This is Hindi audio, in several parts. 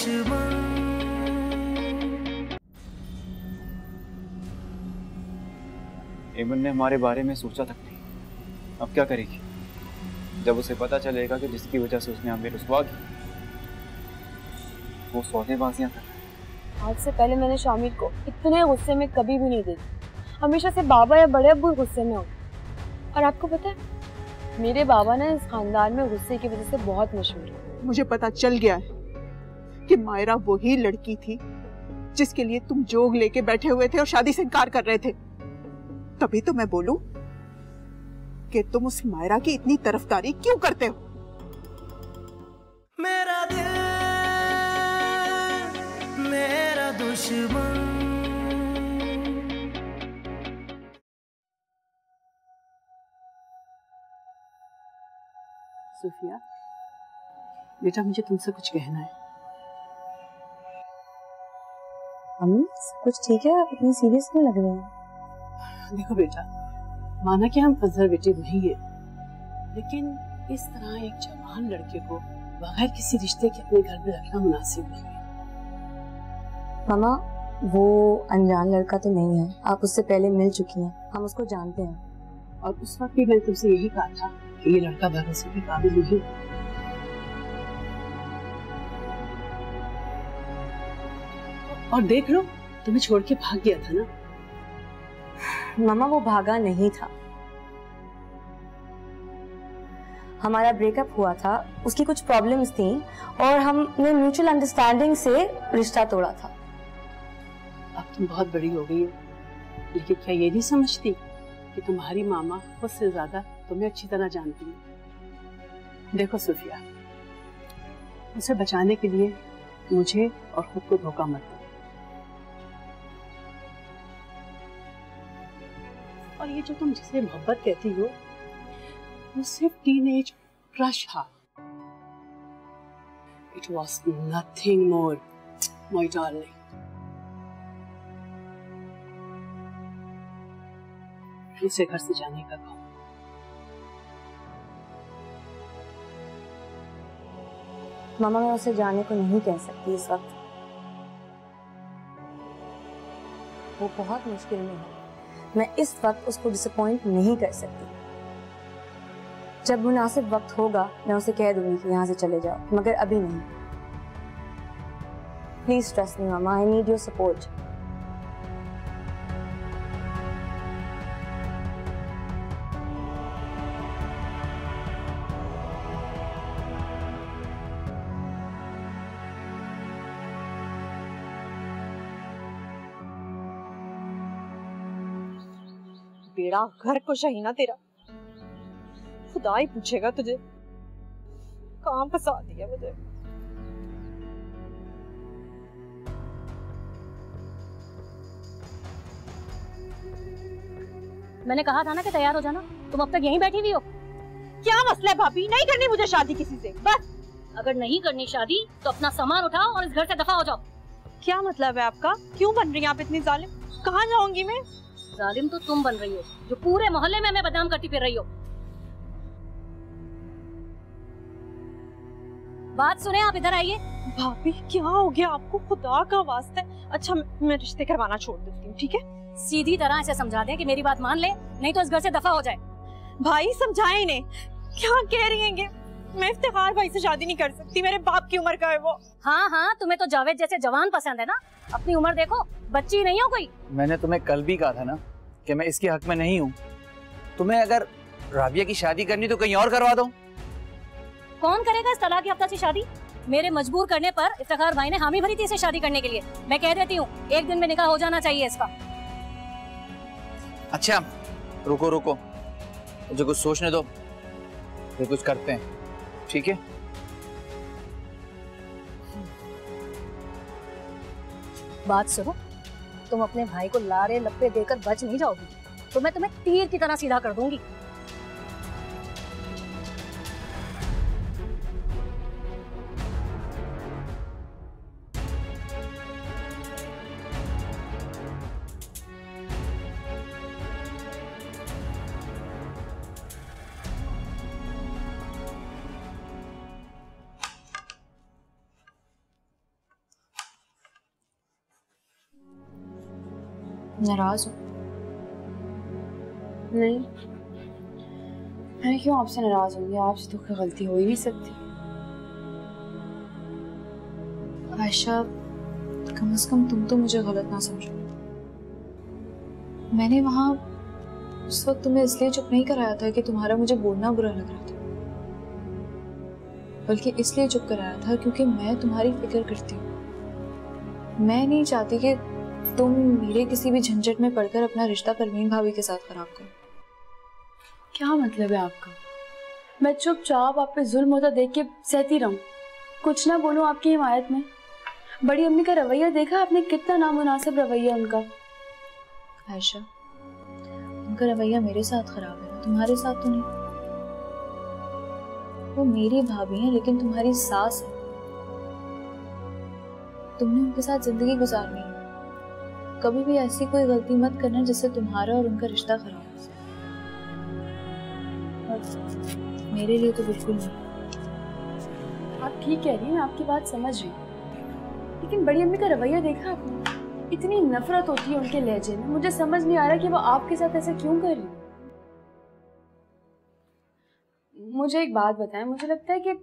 दुश्मन। एमन ने हमारे बारे में सोचा तक नहीं, अब क्या करेगी जब उसे पता चलेगा कि जिसकी वजह से उसने हमें रुसवा की वो सौदेबाजियां कर रहा है। आज से पहले मैंने शामिर को इतने गुस्से में कभी भी नहीं देखी। हमेशा से बाबा या बड़े अब्बू गुस्से में हो। और आपको पता है मेरे बाबा ना इस खानदान में गुस्से की वजह से बहुत मशहूर है। मुझे पता चल गया है कि मायरा वही लड़की थी जिसके लिए तुम जोग लेके बैठे हुए थे और शादी से इनकार कर रहे थे। तभी तो मैं बोलूं कि तुम उस मायरा की इतनी तरफदारी क्यों करते हो। मेरा दिल मेरा दुश्मन। सुफिया बेटा, मुझे तुमसे कुछ कहना है। अम्मी कुछ ठीक है? आप इतनी सीरियस क्यों लग रही हैं? देखो बेटा, माना कि हम कंजर्वेटिव नहीं है, लेकिन इस तरह एक जवान लड़के को बगैर किसी रिश्ते के अपने घर में रखना मुनासिब नहीं है। मामा वो अनजान लड़का तो नहीं है, आप उससे पहले मिल चुकी हैं, हम उसको जानते हैं। और उस वक्त भी मैं तुमसे यही कहा था कि ये लड़का भरोसे के काबिल नहीं। और देख लो, तुम्हें छोड़ के भाग गया था ना। मामा वो भागा नहीं था, हमारा ब्रेकअप हुआ था, उसकी कुछ प्रॉब्लम्स थी और हमने म्यूचुअल अंडरस्टैंडिंग से रिश्ता तोड़ा था। अब तुम बहुत बड़ी हो गई हो, लेकिन क्या ये नहीं समझती कि तुम्हारी मामा खुद से ज्यादा तुम्हें अच्छी तरह जानती है। देखो सुफिया, उसे बचाने के लिए मुझे और खुद को धोखा मत दो। और ये जो तुम जिसे मोहब्बत कहती हो वो सिर्फ टीनेज क्रश था। It was nothing more, my darling. उसे घर से जाने का कहो। मामा मैं उसे जाने को नहीं कह सकती इस वक्त, वो बहुत मुश्किल में है। मैं इस वक्त उसको डिसअपॉइंट नहीं कर सकती। जब मुनासिब वक्त होगा मैं उसे कह दूंगी कि यहाँ से चले जाओ, मगर अभी नहीं। Please trust me mama, I need your support. बेड़ा घर को शहीना तेरा, खुदा ही पूछेगा तुझे कहाँ फंसा दिया मुझे। मैंने कहा था ना कि तैयार हो जाना, तुम अब तक यहीं बैठी हुई हो। क्या मसला है भाभी? नहीं करनी मुझे शादी किसी से, बस। अगर नहीं करनी शादी तो अपना सामान उठाओ और इस घर से दफा हो जाओ। क्या मतलब है आपका? क्यों बन रही हैं आप इतनी जालिम? कहाँ जाऊंगी मैं? जालिम तो तुम बन रही हो जो पूरे मोहल्ले में हमें बदनाम करती फिर रही हो। बात सुने, आप इधर आइए। भाभी क्या हो गया आपको? खुदा का वास्ता है। अच्छा मैं रिश्ते करवाना छोड़ देती हूँ, ठीक है? सीधी तरह से समझा दें कि मेरी बात मान ले, नहीं तो इस घर से दफा हो जाए। भाई समझाए इन्हें, क्या कह रही हैं? मैं इफ्तिखार भाई से शादी नहीं कर सकती, मेरे बाप की उम्र का है वो। हाँ हाँ, तुम्हें तो जावेद जैसे जवान पसंद है ना, अपनी उम्र देखो, बच्ची नहीं हो कोई। मैंने तुम्हें कल भी कहा था ना कि मैं इसके हक में नहीं हूँ। तुम्हें अगर राबिया की शादी करनी तो कहीं और करवा दो। कौन करेगा इस तलाक याफ्ता से शादी? मेरे मजबूर करने पर इफ्तिखार भाई ने हामी भरी थी इसे शादी करने के लिए। मैं कह देती हूँ, एक दिन में निकाह हो जाना चाहिए इसका। अच्छा रुको रुको, मुझे कुछ सोचने दो, फिर कुछ करते हैं, ठीक है? बात सुनो, तुम अपने भाई को लारे लप्पे देकर बच नहीं जाओगी, तो मैं तुम्हें तीर की तरह सीधा कर दूंगी। नाराज हो? नहीं, मैं क्यों आपसे नाराज होंगी? आपसे तो कोई गलती हो ही नहीं सकती। आयशा, कम से कम तुम तो मुझे गलत ना समझो। मैंने वहां उस वक्त तुम्हें इसलिए चुप नहीं कराया था कि तुम्हारा मुझे बोलना बुरा लग रहा था, बल्कि इसलिए चुप कराया था क्योंकि मैं तुम्हारी फिक्र करती हूँ। मैं नहीं चाहती कि तुम मेरे किसी भी झंझट में पड़कर अपना रिश्ता परवीन भाभी के साथ खराब करो। क्या मतलब है आपका? मैं चुपचाप आप पे जुल्म होता देख के सहती रहूं, कुछ ना बोलूं आपकी हिमायत में? बड़ी अम्मी का रवैया देखा आपने, कितना नामुनासिब रवैया उनका। आयशा, उनका रवैया मेरे साथ खराब है, तुम्हारे साथ तो नहीं। वो मेरी भाभी है लेकिन तुम्हारी सास है। तुमने उनके साथ जिंदगी गुजारनी है। कभी भी ऐसी कोई गलती मत करना जिससे तुम्हारा और उनका रिश्ता खराब हो जाए। मेरे लिए तो बिल्कुल नहीं। आप ठीक कह रही हैं, मैं आपकी बात समझ रही हूँ, लेकिन बड़ी अम्मी का रवैया देखा आपने? इतनी नफरत होती है उनके लहजे में, मुझे समझ नहीं आ रहा कि वो आपके साथ ऐसा क्यों कर रही है। मुझे एक बात बताएं, मुझे लगता है कि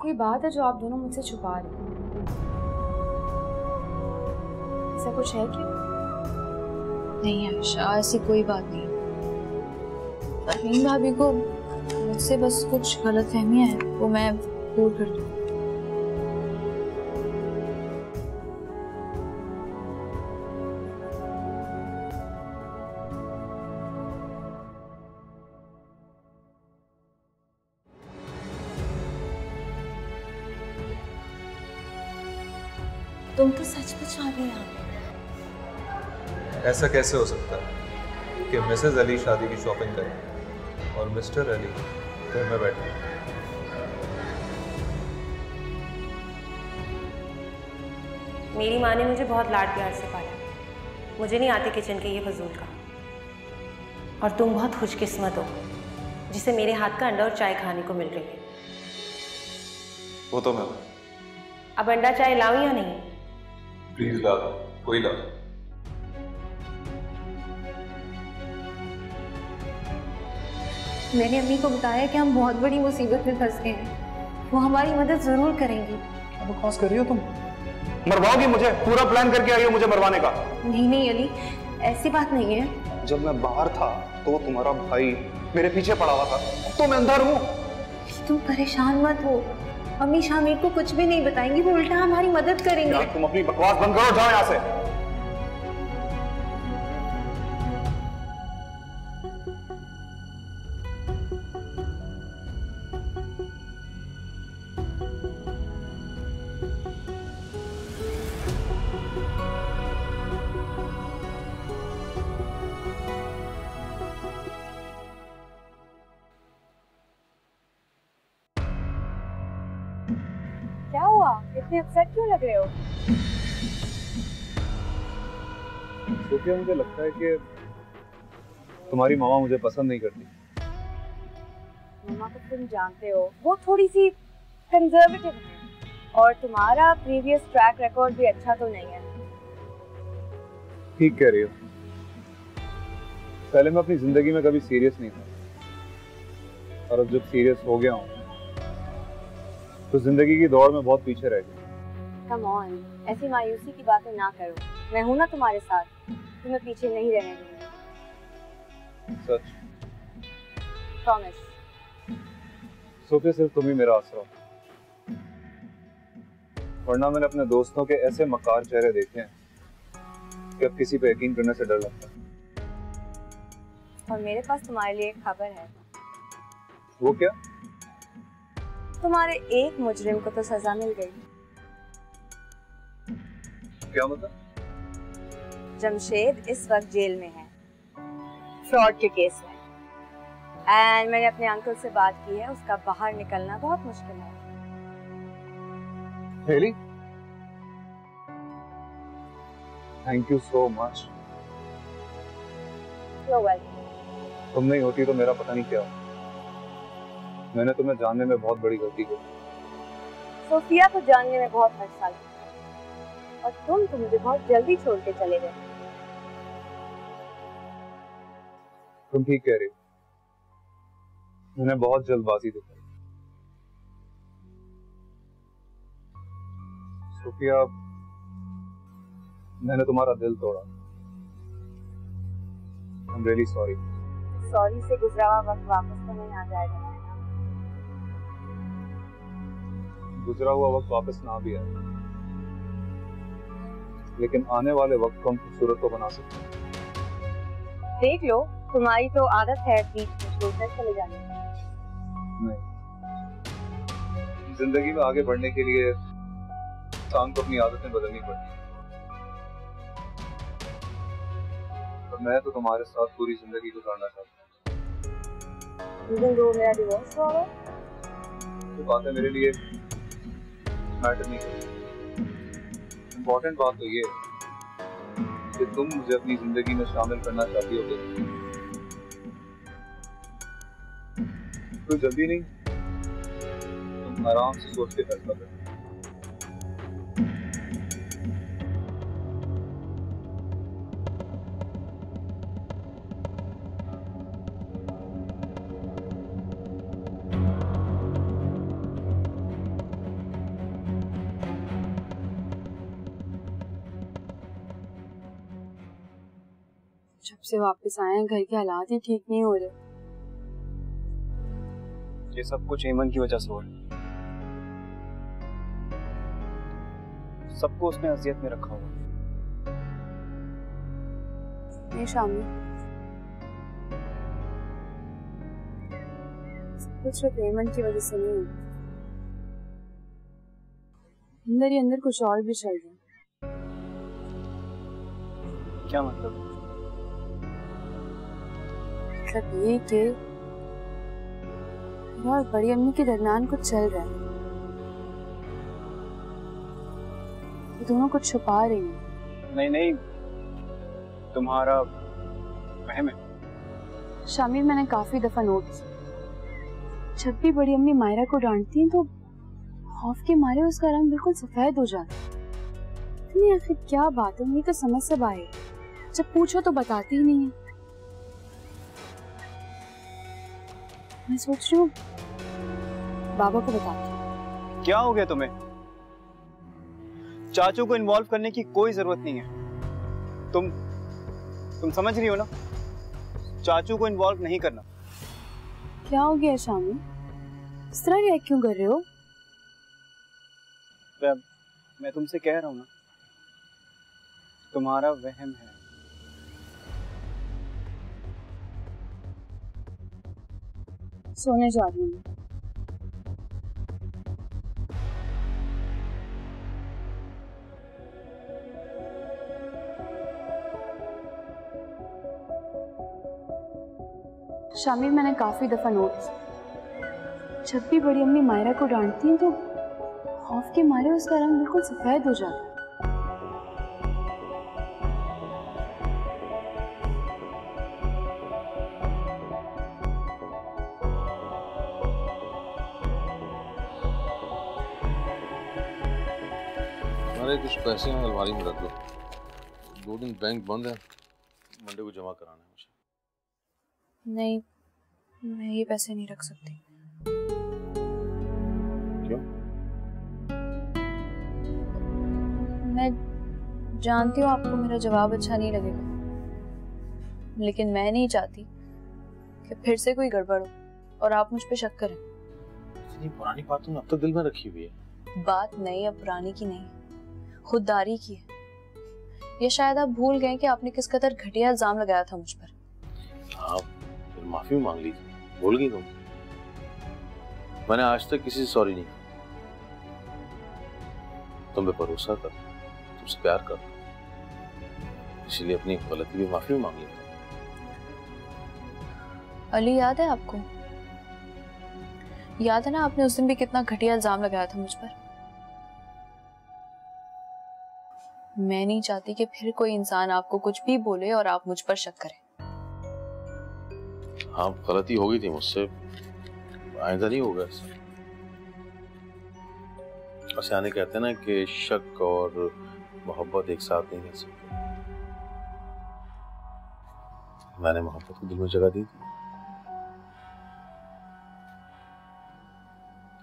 कोई बात है जो आप दोनों मुझसे छुपा रहे हैं। ऐसा कुछ है क्या? नहीं आयशा, ऐसी कोई बात नहीं। परवीन भाभी को मुझसे बस कुछ गलतफहमियां हैं, वो मैं दूर कर दूँ। तुम तो सचमुच आ गए यहाँ पे। ऐसा कैसे हो सकता है कि मिसेज अली शादी की शॉपिंग करें और मिस्टर अली घर में बैठे? मेरी माँ ने मुझे बहुत लाड प्यार से पाला, मुझे नहीं आते किचन के ये फजूल का। और तुम बहुत खुशकिस्मत हो जिसे मेरे हाथ का अंडा और चाय खाने को मिल रही है। वो तो मैं। अब अंडा चाय लाऊं या नहीं? प्लीज ला दो, कोई ला। मैंने अम्मी को बताया कि हम बहुत बड़ी मुसीबत में फंस गए हैं, वो हमारी मदद जरूर करेंगी। क्या बकवास कर रही हो तुम? मरवाओगी मुझे? पूरा प्लान करके आई हो मुझे मरवाने का? नहीं नहीं अली, ऐसी बात नहीं है। जब मैं बाहर था तो तुम्हारा भाई मेरे पीछे पड़ा हुआ था, तो मैं अंदर हूँ। तुम परेशान मत हो, अम्मी शामिर को कुछ भी नहीं बताएंगी, वो उल्टा हमारी मदद करेंगे। तुम अपनी बकवास बंद करो, जाओ यहाँ से। क्या हुआ? इतने अपसेट क्यों लग रहे हो? सोफिया, मुझे लगता है कि तुम्हारी मामा मुझे पसंद नहीं करती। मामा को तुम जानते हो, वो थोड़ी सी कंजर्वेटिव है और तुम्हारा प्रीवियस ट्रैक रिकॉर्ड भी अच्छा तो नहीं है। ठीक कह रही हो। पहले मैं अपनी जिंदगी में कभी सीरियस नहीं था, और अब जब सीरियस हो गया हूँ तो जिंदगी की दौड़ में बहुत पीछे रह गई। कम ऑन, ऐसी मायूसी की बातें ना करो। मैं हूं ना तुम्हारे साथ, तुम्हें पीछे नहीं रहने दूंगी। सच? प्रॉमिस। सोफिया, सिर्फ तुम ही मेरा आसरा हो, वरना मैंने अपने दोस्तों के ऐसे मकार चेहरे देखे हैं कि अब किसी पे यकीन करने से डर लगता है। और मेरे पास तुम्हारे लिए एक खबर है। वो क्या? तुम्हारे एक मुजरिम को तो सजा मिल गई। क्या मतलब? जमशेद इस वक्त जेल में है, फ्रॉड के केस में। एंड मैंने अपने अंकल से बात की है, उसका बाहर निकलना बहुत मुश्किल है। Really? Thank you so much. You're welcome. तुम नहीं होती तो मेरा पता नहीं क्या। मैंने तुम्हें जानने में बहुत बड़ी गलती की। सोफिया को जानने में बहुत अरसा लगा और तुम तो मुझे बहुत जल्दी छोड़ के चले गए। तुम ठीक कह रही हो, मैंने बहुत जल्दबाजी दिखाई। सुफिया, मैंने तुम्हारा दिल तोड़ा। I'm really sorry. सॉरी से गुजरा हुआ वक्त वापस तो नहीं आ जाएगा। गुजरा हुआ वक्त वापस ना भी आए, लेकिन आने वाले वक्त को हम खूबसूरत तो बना सकते हैं। देख लो, तुम्हारी तो आदत है बीच में छोड़कर चले जाने की। नहीं, जिंदगी में आगे बढ़ने के लिए इंसान को अपनी आदतें बदलनी पड़ती हैं। तो मैं तो तुम्हारे साथ पूरी जिंदगी गुजारना चाहता हूँ। मेरा डिवोर्स हुआ है, तो बातें मेरे लिए मैटर नहीं करती। इम्पोर्टेंट बात तो ये है कि तुम मुझे अपनी जिंदगी में शामिल करना चाहती हो। कोई जल्दी नहीं, तुम आराम से सोच के फैसला करो। जब से वापस आए हैं घर के हालात ही ठीक नहीं हो रहे। ये सब कुछ हेमंत की वजह से हो रहा है। सबको उसने अजियत में रखा हुआ। नहीं शामी, सब कुछ सिर्फ हेमंत की वजह से नहीं, अंदर ही अंदर कुछ और भी चल रहा है। क्या मतलब? मतलब ये कि और बड़ी अम्मी के दरमियान कुछ चल रहा है। वो दोनों कुछ छुपा रही हैं। नहीं नहीं, तुम्हारा वहम है। शामिर, मैंने काफी दफा नोट किया, जब भी बड़ी अम्मी मायरा को डांटती हैं तो खौफ के मारे उसका रंग बिल्कुल सफेद हो जाता है। इतनी आखिर क्या बात है, मुझे तो समझ से बाहर है। जब पूछो तो बताती ही नहीं है। मैं सोच रही हूँ बाबा को बताती हूँ। क्या हो गया तुम्हें? चाचू को इन्वॉल्व करने की कोई जरूरत नहीं है। तुम समझ रही हो ना? चाचू को इन्वॉल्व नहीं करना। क्या हो गया शामी, इस तरह रिएक्ट क्यों कर रहे हो? मैं तुमसे कह रहा हूँ ना, तुम्हारा वहम है। सोने जा रही हूँ। शामिर, मैंने काफी दफा नोट किया, जब भी बड़ी अम्मी मायरा को डांटती हैं तो खौफ के मारे उसका रंग बिल्कुल सफेद हो जाता है। हमारे कुछ पैसे हैं, अलमारी में रख दो। 2 दिन बैंक बंद है, मंडे को जमा कराना है मुझे। नहीं, मैं ये पैसे नहीं रख सकती। क्यों? मैं जानती हूँ आपको मेरा जवाब अच्छा नहीं लगेगा, लेकिन मैं नहीं चाहती कि फिर से कोई गड़बड़ हो और आप मुझ पे शक करें। इतनी पुरानी बात तुमने अब तक दिल में रखी हुई है। बात नहीं, अब पुरानी की नहीं, खुददारी की है। ये शायद आप भूल गए कि आपने किस कदर घटिया इल्जाम लगाया था मुझ पर। हाँ, फिर माफी मांग ली थी, भूल गई तुम? मैंने आज तक किसी से सॉरी नहीं कहा। तुम पे भरोसा कर, तुमसे प्यार कर, इसलिए अपनी गलती भी माफी मांग ली। अली, याद है आपको? याद है ना आपने उस दिन भी कितना घटिया इल्जाम लगाया था मुझ पर? मैं नहीं चाहती कि फिर कोई इंसान आपको कुछ भी बोले और आप मुझ पर शक करें। हाँ, गलती हो गई थी मुझसे, आइंदा नहीं होगा ऐसा। सियाने कहते हैं ना कि शक और मोहब्बत एक साथ नहीं रह सकते। मैंने मोहब्बत को दिल में जगह दी थी।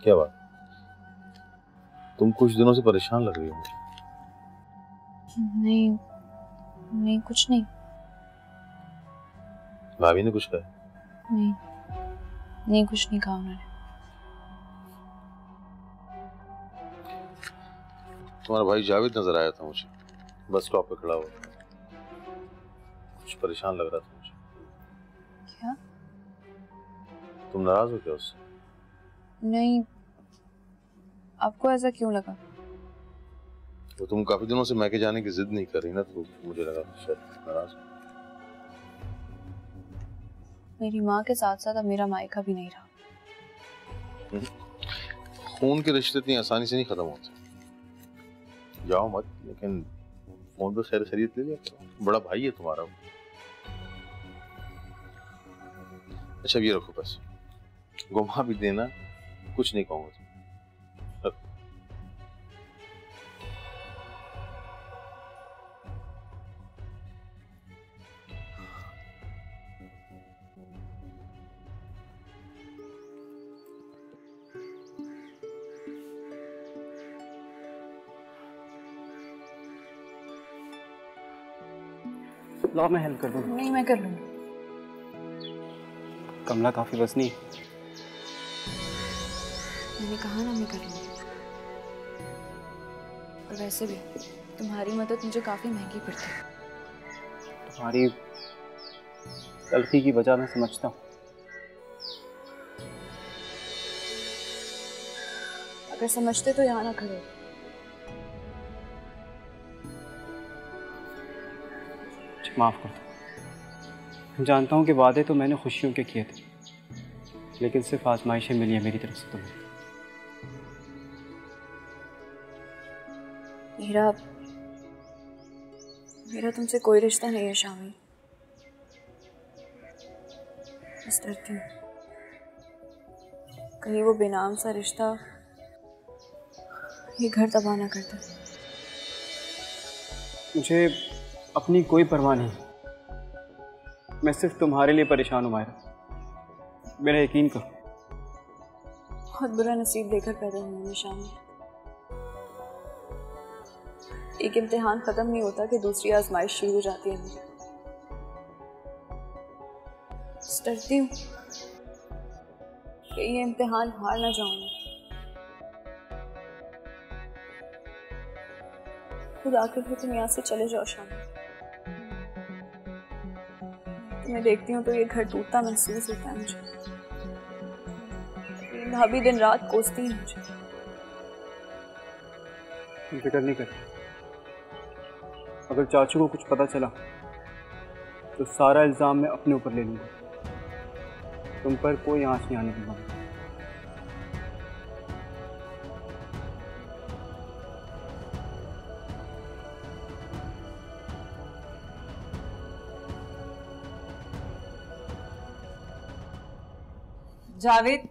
क्या बात, तुम कुछ दिनों से परेशान लग रही हो मुझे। नहीं नहीं, कुछ नहीं। भाभी ने कुछ कहा? नहीं नहीं, कुछ नहीं कहा उन्होंने। तुम्हारा भाई जावेद नजर आया था मुझे, बस स्टॉप पे खड़ा हुआ, कुछ परेशान लग रहा था मुझे। क्या? तुम नाराज हो क्या उससे? नहीं, आपको ऐसा क्यों लगा? तो तुम काफी दिनों से मैके जाने की जिद नहीं कर रही ना, तो मुझे लगा शायद नाराज। मेरी माँ के साथ साथ अब मेरा मायका भी नहीं रहा। खून के रिश्ते इतनी आसानी से नहीं खत्म होते। जाओ मत, लेकिन फोन पे खैर खैरियत ले लिया करो, बड़ा भाई है तुम्हारा। अच्छा ये रखो पैसे, घुमा भी देना, कुछ नहीं कहूँगा। लो मैं हेल्प कर दूँ। नहीं, मैं कर लूंगी। कमला काफी वजनी। मैंने कहा ना मैं कर लूंगी। और वैसे भी तुम्हारी मदद मुझे काफी महंगी पड़ती है। तुम्हारी गलती की वजह मैं समझता हूँ। अगर समझते तो यहाँ ना खड़े। माफ कर दो। जानता हूँ कि वादे तो मैंने खुशियों के किए थे, लेकिन सिर्फ आजमाइशें मिली है मेरी तरफ से तुम्हें। मेरा तुमसे कोई रिश्ता नहीं है शामी। बस डरती हूँ कहीं वो बेनाम सा रिश्ता ये घर तबाह ना करता। मुझे अपनी कोई परवाह नहीं, मैं सिर्फ तुम्हारे लिए परेशान हूँ मायरा, मेरा यकीन करो। बहुत बुरा नसीब लेकर पैदा हुई मैं शामी। एक इम्तिहान खत्म नहीं होता कि दूसरी आजमाइश शुरू हो जाती है मुझे। डरती हूँ कि ये इम्तिहान हार ना जाऊं। खुद आखिर में तुम यहाँ से चले जाओ शामी। तुम्हें देखती हूँ तो ये घर टूटता महसूस होता है मुझे। भाभी दिन रात कोसती है मुझे। फिक्र नहीं कर, अगर चाचू को कुछ पता चला तो सारा इल्जाम मैं अपने ऊपर ले लूंगा। तुम पर कोई आंच नहीं आने दूंगा। जावेद,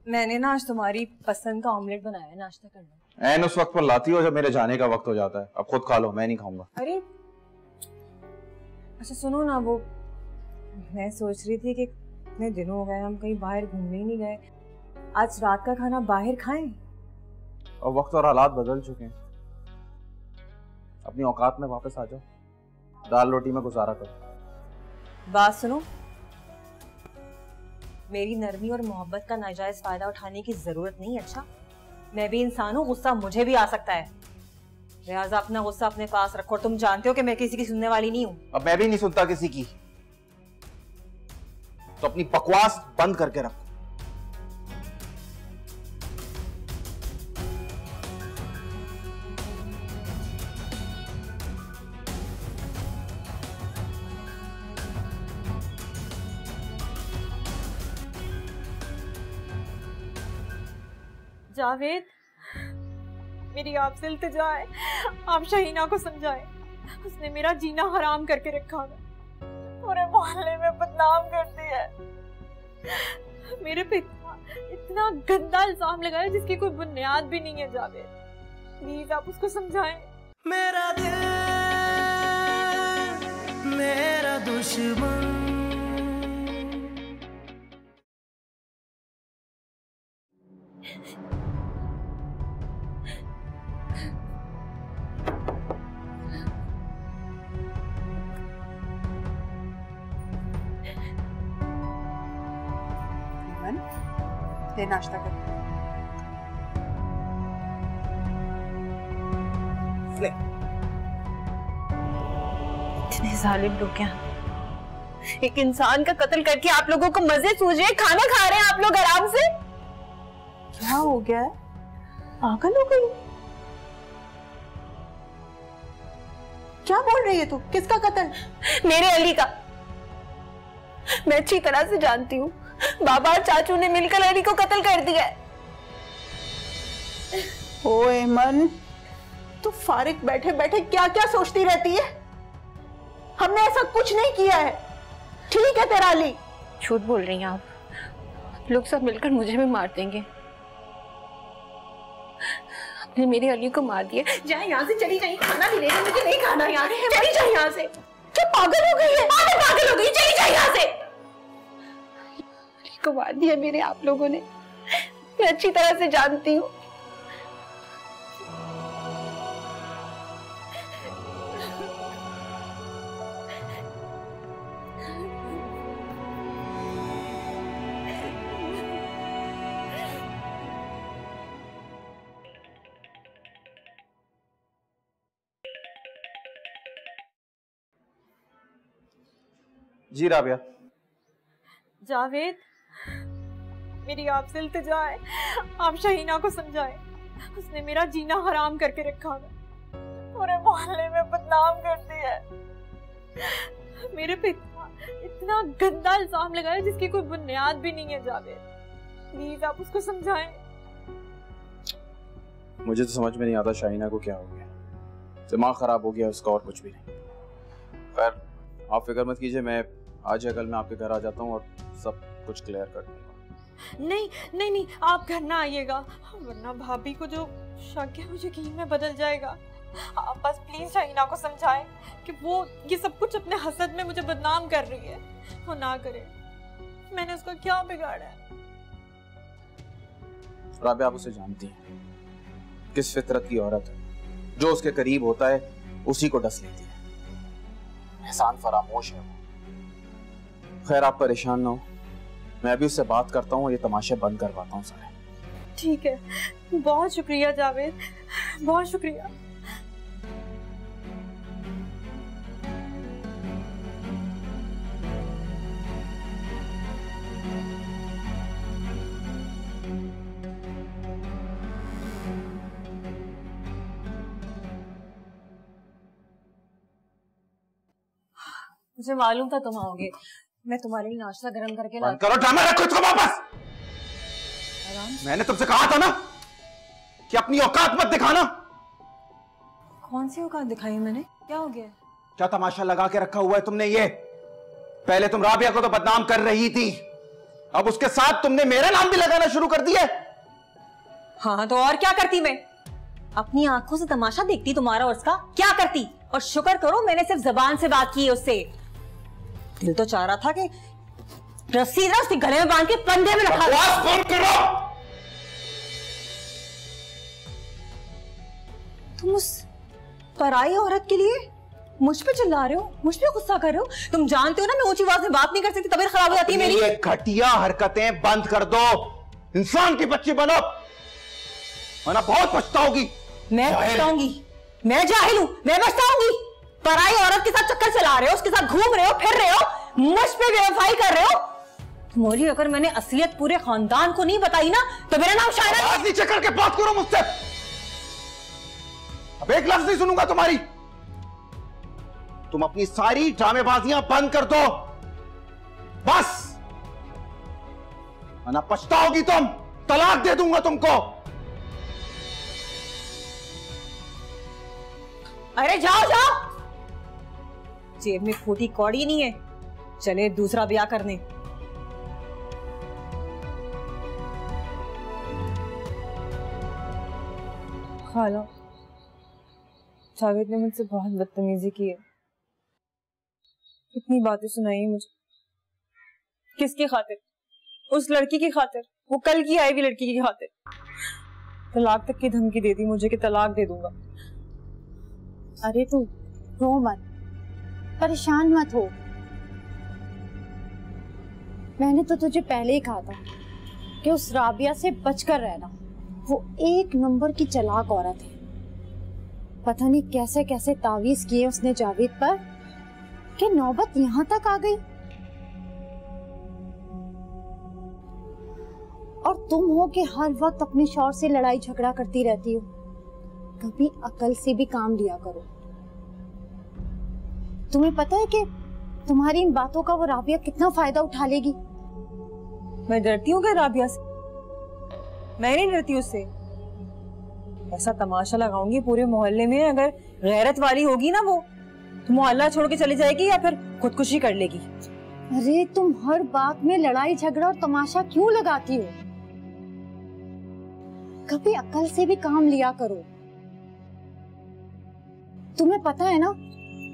मैंने ना आज तुम्हारी पसंद का ऑमलेट बनाया है, नाश्ता करना। ऐन उस वक्त पर लाती हो जब मेरे जाने का वक्त हो जाता है। अब खुद खा लो, मैं नहीं खाऊंगा। अरे अच्छा सुनो ना, वो मैं सोच रही थी कि इतने दिन हो गए हम कहीं बाहर घूमने ही नहीं गए, आज रात का खाना बाहर खाएं। और वक्त और हालात बदल चुके हैं, अपनी औकात में वापस आ जाओ, दाल रोटी में गुजारा करो। बात सुनो, मेरी नरमी और मोहब्बत का नाजायज फायदा उठाने की जरूरत नहीं। अच्छा मैं भी इंसान हूँ, गुस्सा मुझे भी आ सकता है, लिहाजा अपना गुस्सा अपने पास रखो। तुम जानते हो कि मैं किसी की सुनने वाली नहीं हूँ। अब मैं भी नहीं सुनता किसी की, तो अपनी बकवास बंद करके रखो। जावेद, मेरी आपसे इल्तिजा है, आप शहीना को समझाएं। उसने मेरा जीना हराम करके रखा है, पूरे मोहल्ले में बदनाम करती है। मेरे पे इतना गंदा इल्जाम लगाया जिसकी कोई बुनियाद भी नहीं है। जावेद प्लीज आप उसको समझाएं। मेरा दिल मेरा दुश्मन। ले नाश्ता कर। ले। इतने जालिम लोग हैं, एक इंसान का कत्ल करके आप लोगों को मजे सूझ रहे, खाना खा रहे हैं आप लोग आराम से। क्या हो गया है? पागल हो गई? क्या बोल रही है तू? किसका कत्ल? मेरे अली का। मैं अच्छी तरह से जानती हूँ, बाबा और चाचू ने मिलकर अली को कत्ल कर दिया है। ओए मन, तू फारिग बैठे बैठे क्या क्या सोचती रहती है? हमने ऐसा कुछ नहीं किया है। ठीक है तेरा अली। झूठ बोल रही हैं आप। लोग सब मिलकर मुझे भी मार देंगे। आपने मेरे अली को मार दिया। जाए यहाँ से, चली जाइए। खाना भी नहीं, मुझे नहीं खाना यहाँ से। चली जाए यहाँ से। क्या पागल हो गई है? पागल हो गई, चली जाए यहाँ से। अली को मार दिया मेरे आप लोगों ने, मैं अच्छी तरह से जानती हूँ। जी राबिया। जावेद, मेरी आपसे इल्तिजा है, आप शहीना को समझाएं। उसने मेरा जीना हराम करके रखा है, पूरे मोहल्ले में बदनाम कर दिया है। मेरे पे इतना गंदा इल्जाम लगाया जिसकी कोई बुनियाद भी नहीं है। जावेद, प्लीज आप उसको समझाएं। मुझे तो समझ में नहीं आता शाहीना को क्या हो गया, दिमाग खराब हो गया उसका और कुछ भी नहीं। खैर आप फिक्र मत कीजिए, मैं आज या कल मैं आपके घर आ जाता हूँ और सब कुछ क्लियर कर दूंगा। नहीं नहीं नहीं, आप घर ना आइएगा, वरना भाभी को जो शक है वो यकीन में बदल जाएगा। आप बस प्लीज शहीना को समझाएं कि वो ये सब कुछ अपने हसद में मुझे बदनाम कर रही है। वो ना करे, मैंने उसको क्या बिगाड़ा है। राबिया आप उसे जानती हैं, किस फितरत की औरत है, जो उसके करीब होता है उसी को डस लेती है। एहसान फरामोश है वो। खैर आप परेशान ना हो, मैं अभी उससे बात करता हूँ, ये तमाशे बंद करवाता हूँ सारे। ठीक है, बहुत शुक्रिया जावेद, बहुत शुक्रिया। मुझे मालूम था तुम आओगे, मैं तुम्हारे लिए नाश्ता गरम करके बंद करो ड्रामा, रखो इसको वापस। मैंने तुमसे कहा था ना कि अपनी औकात मत दिखाना। कौन सी औकात दिखाई मैंने? क्या हो गया? क्या तमाशा लगा के रखा हुआ है तुमने ये? पहले तुम राबिया को तो बदनाम कर रही थी, अब उसके साथ तुमने मेरा नाम भी लगाना शुरू कर दिया। हाँ तो और क्या करती मैं? अपनी आंखों से तमाशा देखती तुम्हारा और उसका, क्या करती? और शुक्र करो मैंने सिर्फ जबान से बात की है उससे। दिल तो चाह रहा था कि रस्सी ना उसके गले में बांध के पंजे में रखा। बंद करो। तुम उस पराई औरत के लिए मुझ पे चिल्ला रहे हो, मुझ पे गुस्सा कर रहे हो? तुम जानते हो ना मैं ऊंची आवाज में बात नहीं कर सकती, तबीयत खराब हो जाती है मेरी। ये घटिया हरकतें बंद कर दो, इंसान की बच्ची बनो, वरना बहुत पछताओगी। मैं पछताऊंगी? मैं जाहिल हूं, मैं पछताऊंगी? पराई औरत के साथ चक्कर चला रहे हो, उसके साथ घूम रहे हो, फिर रहे हो, मुझ पे बेवफाई कर रहे हो। तुम्हारी अगर मैंने असलियत पूरे खानदान को नहीं बताई ना तो मेरा नाम शायरा। आवाज नीचे करके बात करो मुझसे, अब एक लफ्ज नहीं सुनूंगा तुम्हारी। तुम अपनी सारी ड्रामेबाजियां बंद कर दो बस, वरना पछताओगी तुम, तलाक दे दूंगा तुमको। अरे जाओ जाओ, जेब में फूटी कौड़ी नहीं है, चले दूसरा ब्याह करने। खाला, जावेद ने मुझसे बहुत बदतमीजी की है, इतनी बातें सुनाई मुझे। किसकी खातिर? उस लड़की की खातिर, वो कल की आई हुई लड़की की खातिर। तलाक तक की धमकी दे दी मुझे कि तलाक दे दूंगा। अरे तू रो मत, परेशान मत हो। मैंने तो तुझे पहले ही कहा था कि उस राबिया से बचकर रहना। वो एक नंबर की चालाक औरत है। पता नहीं कैसे कैसे तावीज किए उसने जावेद पर कि नौबत यहाँ तक आ गई। और तुम हो कि हर वक्त अपने शौहर से लड़ाई झगड़ा करती रहती हो। कभी अकल से भी काम लिया करो। तुम्हें पता है कि तुम्हारी इन बातों का वो राबिया कितना फायदा उठा लेगी। मैं डरती हूँ क्या राबिया से? मैं नहीं डरती उससे। ऐसा तमाशा लगाऊंगी पूरे मोहल्ले में, अगर गैरत वाली होगी ना वो, तो मोहल्ला छोड़ के चली जाएगी या फिर खुदकुशी कर लेगी। अरे तुम हर बात में लड़ाई झगड़ा और तमाशा क्यों लगाती हो? कभी अकल से भी काम लिया करो। तुम्हें पता है ना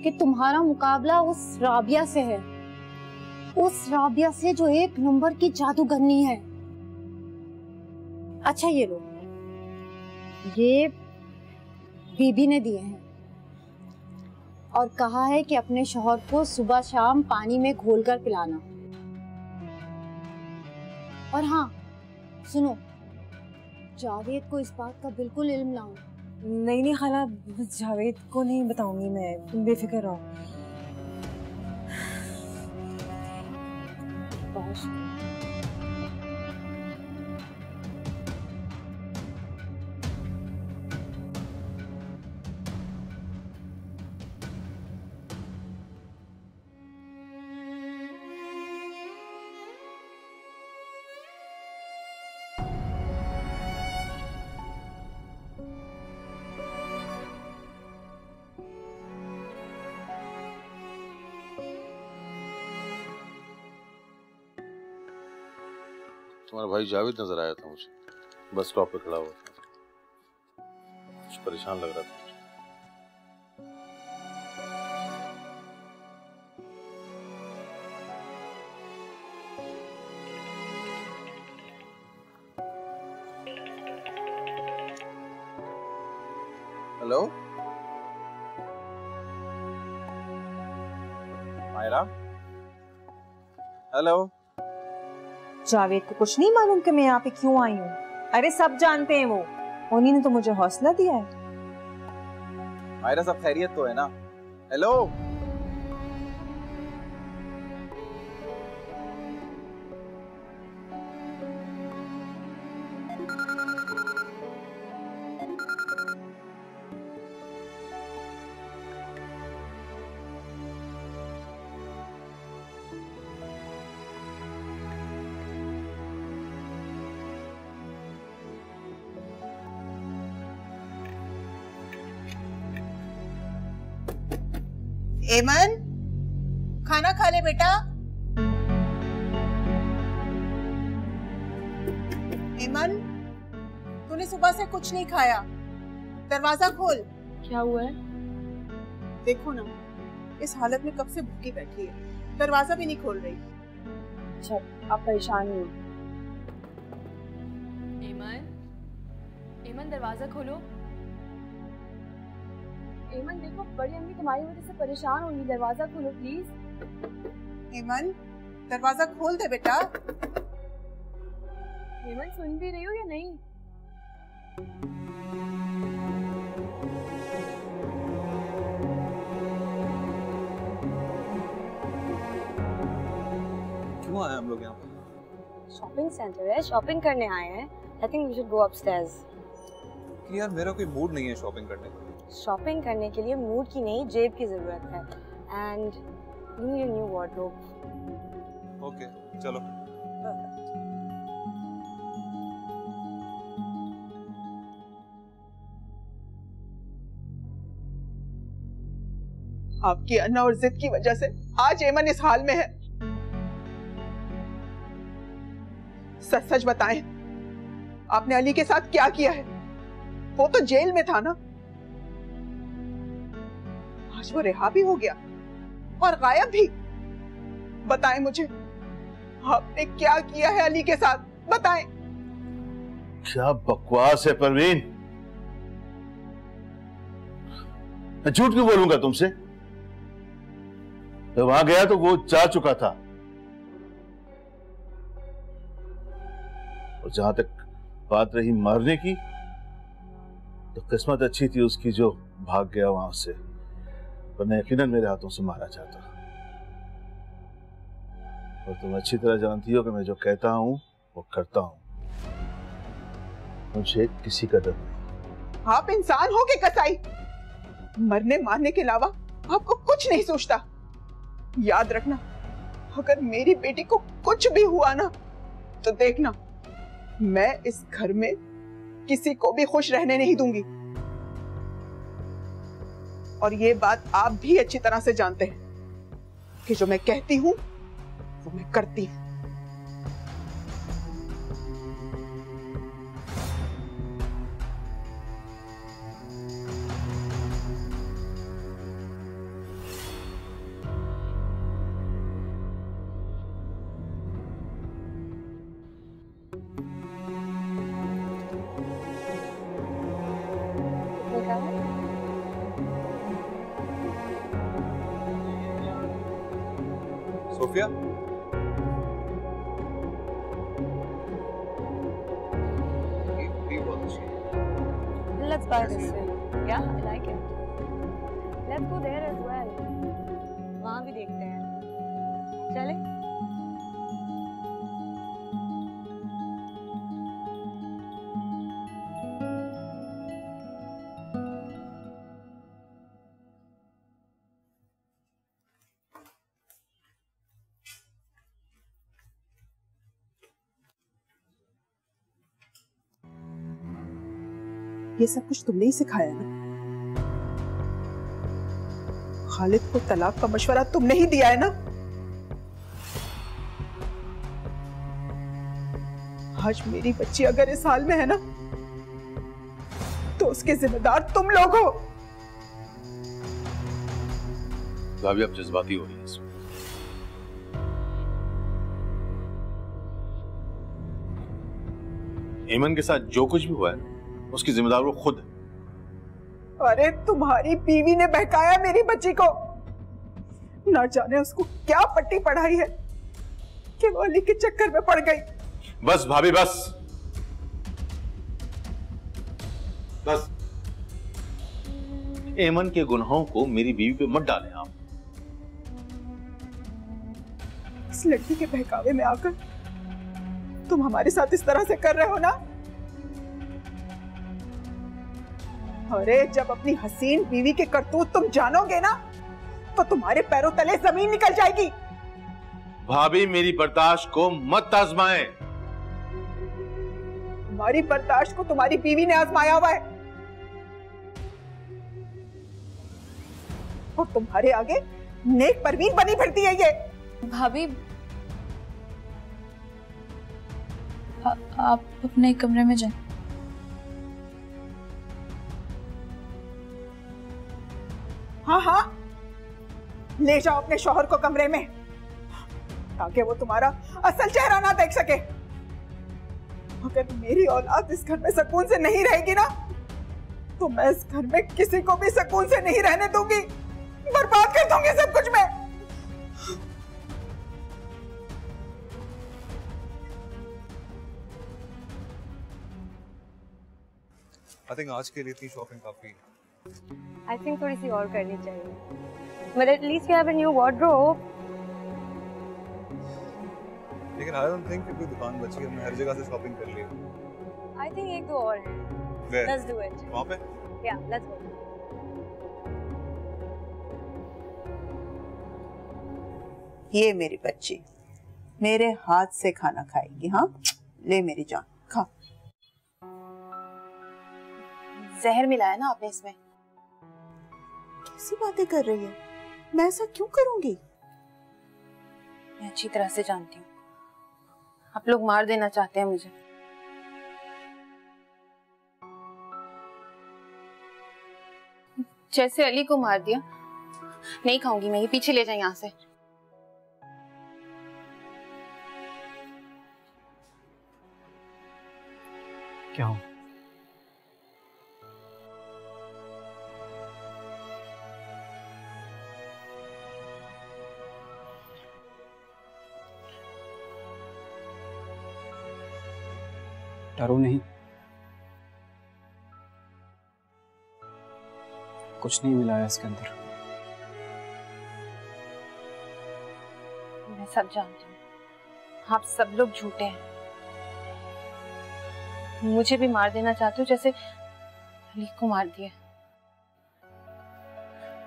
कि तुम्हारा मुकाबला उस राबिया से है, उस राबिया से जो एक नंबर की जादूगरनी है। अच्छा ये लो, ये बीबी ने दिए हैं और कहा है कि अपने शौहर को सुबह शाम पानी में घोलकर पिलाना। और हाँ सुनो, जावेद को इस बात का बिल्कुल इल्म ना हो। नहीं नहीं खाला, जावेद को नहीं बताऊंगी मैं, तुम बेफिक्र रहो। तुम्हारा भाई जावेद नजर आया था मुझे, बस स्टॉप पे खड़ा हुआ था, कुछ परेशान लग रहा था मुझे। Hello Myra, hello. जावेद को कुछ नहीं मालूम कि मैं यहाँ पे क्यों आई हूँ? अरे सब जानते हैं वो, उन्हीं ने तो मुझे हौसला दिया है। मायरा सब खैरियत तो है ना? हेलो एमन, खाना खा ले बेटा। एमन, तूने सुबह से कुछ नहीं खाया, दरवाजा खोल। क्या हुआ है? देखो ना, इस हालत में कब से भूखी बैठी है, दरवाजा भी नहीं खोल रही। अच्छा आप परेशान नहीं हो? एमन दरवाजा खोलो। एमन देखो, बड़ी अम्मी तुम्हारी वजह से परेशान होंगी, दरवाजा खोलो प्लीज। एमन, दरवाजा खोल दे बेटा। एमन सुन भी रही हो या नहीं? क्यों आए हम लोग यहाँ पे? शॉपिंग सेंटर है, शॉपिंग करने आए हैं। I think we should go upstairs. कि यार मेरा कोई मूड नहीं है शॉपिंग करने का। शॉपिंग करने के लिए मूड की नहीं, जेब की जरूरत है। And you need a new wardrobe. Okay चलो। आपकी अन्ना और जिद की वजह से आज एमन इस हाल में है। सच सच बताएं, आपने अली के साथ क्या किया है? वो तो जेल में था ना, आज वो रिहा भी हो गया और गायब भी। बताएं मुझे, आपने क्या किया है अली के साथ, बताएं। क्या बकवास है परवीन, मैं झूठ क्यों बोलूंगा तुमसे? मैं वहां गया तो वो जा चुका था, और जहां तक बात रही मारने की, तो किस्मत अच्छी थी उसकी जो भाग गया वहां से, वरना यकीनन मेरे हाथों से मारा जाता। और तुम अच्छी तरह जानती हो कि मैं जो कहता हूं वो करता हूं, मुझे किसी का डर नहीं। आप इंसान हो के कसाई, मरने मारने के अलावा आपको कुछ नहीं सोचता। याद रखना, अगर मेरी बेटी को कुछ भी हुआ ना, तो देखना मैं इस घर में किसी को भी खुश रहने नहीं दूंगी। और ये बात आप भी अच्छी तरह से जानते हैं कि जो मैं कहती हूं वो मैं करती हूं। Sophia, Let's buy this way. Yeah, I like it. Let's go there as well. वहाँ भी देखते हैं। चले? ये सब कुछ तुमने ही सिखाया ना? खालिद को तलाक का मशवरा तुमने ही दिया है ना? आज मेरी बच्ची अगर इस हाल में है ना, तो उसके जिम्मेदार तुम लोग हो। भाभी अब जज्बाती हो रही है इसमें। ईमन के साथ जो कुछ भी हुआ है उसकी जिम्मेदार वो खुद है। अरे तुम्हारी बीवी ने बहकाया मेरी बच्ची को, ना जाने उसको क्या पट्टी पढ़ाई है कि वो अली के चक्कर में पड़ गई। बस भाभी बस बस, ईमन के गुनाहों को मेरी बीवी पे मत डालें आप। इस लड़की के बहकावे में आकर तुम हमारे साथ इस तरह से कर रहे हो ना? अरे जब अपनी हसीन बीवी के करतूत तुम जानोगे ना, तो तुम्हारे पैरों तले जमीन निकल जाएगी। भाभी मेरी बर्दाश्त को मत आजमाएं। तुम्हारी बर्दाश्त को तुम्हारी बीवी ने आजमाया हुआ है, और तुम्हारे आगे नेक परवीन बनी फिरती है ये। भाभी आप अपने कमरे में जाएं। हाँ हाँ, ले जाओ अपने शौहर को कमरे में, ताकि वो तुम्हारा असल चेहरा ना देख सके। अगर मेरी औलाद इस घर में सुकून से नहीं रहेगी ना, तो मैं इस घर में किसी को भी सुकून से नहीं रहने दूंगी, बर्बाद कर दूंगी सब कुछ मैं। आई थिंक आज के लिए इतनी शॉपिंग काफी है। I think थोड़ी सी और करनी चाहिए। But at least you have a new wardrobe. लेकिन आई डोंट थिंक कि कोई दुकान बची है, हमने हर जगह से शॉपिंग कर ली है। I think एक दो और हैं। Where? Let's do it. वहाँ पे? Yeah, let's go. ये मेरी बच्ची मेरे हाथ से खाना खाएगी। हाँ, ले मेरी जान, खा। जहर मिलाया ना आपने इसमें? कैसी बातें कर रही है? मैं ऐसा क्यों करूंगी? मैं अच्छी तरह से जानती हूँ, आप लोग मार देना चाहते हैं मुझे। जैसे अली को मार दिया। नहीं खाऊंगी मैं, ये पीछे ले जाए यहाँ से। क्या हो? डरो नहीं, कुछ नहीं मिला है इसके अंदर। मैं सब जानती हूँ, आप सब लोग झूठे हैं। मुझे भी मार देना चाहते हो जैसे अली को मार दिया।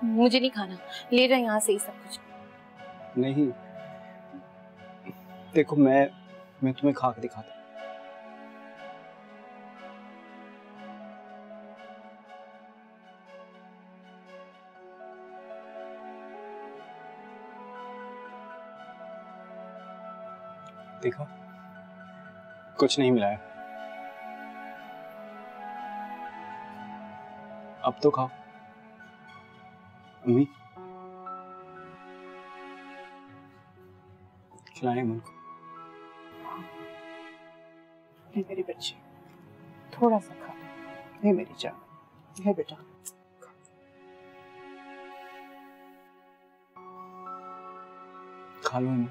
मुझे नहीं खाना, ले जा यहाँ से ये सब कुछ। नहीं, देखो मैं तुम्हें खा के दिखाता हूँ। देखा, कुछ नहीं मिला है। अब तो खाओ। अम्मी, खिलाएं मन को। ये मेरी बच्ची, थोड़ा सा खा। ये मेरी जान है बेटा। खा लो अम्मी।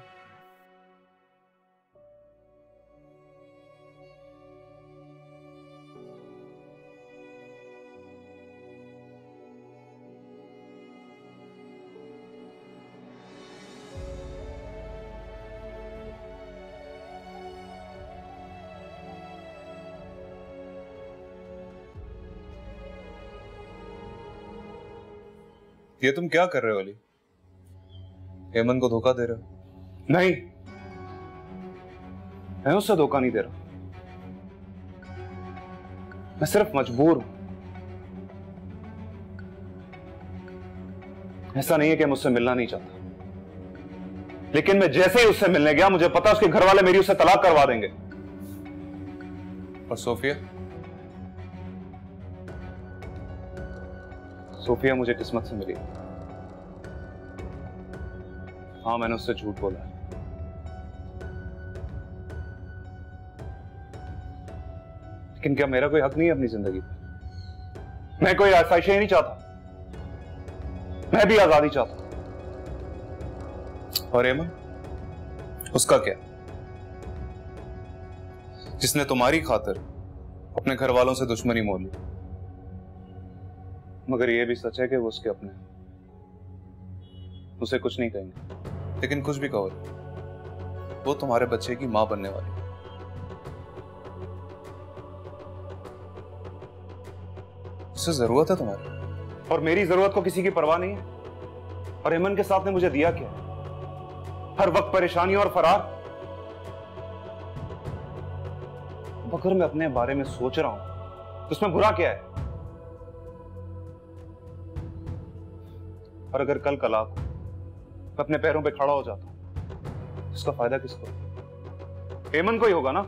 ये तुम क्या कर रहे हो अली? हेमंत को धोखा दे रहे हो? नहीं, मैं उससे धोखा नहीं दे रहा। मैं सिर्फ मजबूर हूं। ऐसा नहीं है कि मुझसे मिलना नहीं चाहता, लेकिन मैं जैसे ही उससे मिलने गया मुझे पता उसके घर वाले मेरी उससे तलाक करवा देंगे। और सोफिया? सोफिया मुझे किस्मत से मिली। हाँ, मैंने उससे झूठ बोला है, लेकिन क्या मेरा कोई हक नहीं है अपनी जिंदगी पे? मैं कोई आसाइशें ही नहीं चाहता, मैं भी आजादी चाहता। और हेमंत, उसका क्या? जिसने तुम्हारी खातिर अपने घर वालों से दुश्मनी मोल ली। मगर यह भी सच है कि वो उसके अपने, उसे कुछ नहीं कहेंगे। लेकिन कुछ भी कहो, वो तुम्हारे बच्चे की मां बनने वाली। उसे जरूरत है तुम्हारी। और मेरी जरूरत को किसी की परवाह नहीं है। और हेमंत के साथ ने मुझे दिया क्या? हर वक्त परेशानी और फरार। अगर मैं अपने बारे में सोच रहा हूं तो उसमें बुरा क्या है? और अगर कल तलाक हो, मैं अपने पैरों पे खड़ा हो जाता हूं, इसका फायदा किसको? हेमंत को ही होगा ना।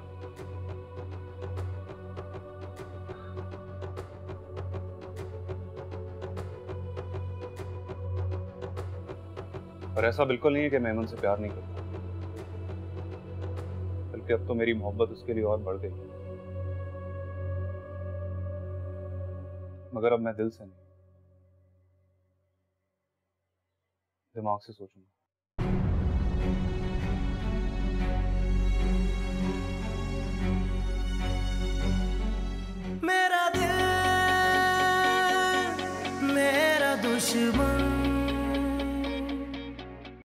और ऐसा बिल्कुल नहीं है कि मैं हेमंत से प्यार नहीं करता, बल्कि अब तो मेरी मोहब्बत उसके लिए और बढ़ गई। मगर अब मैं दिल से नहीं, दिमाग से सोचूंगा।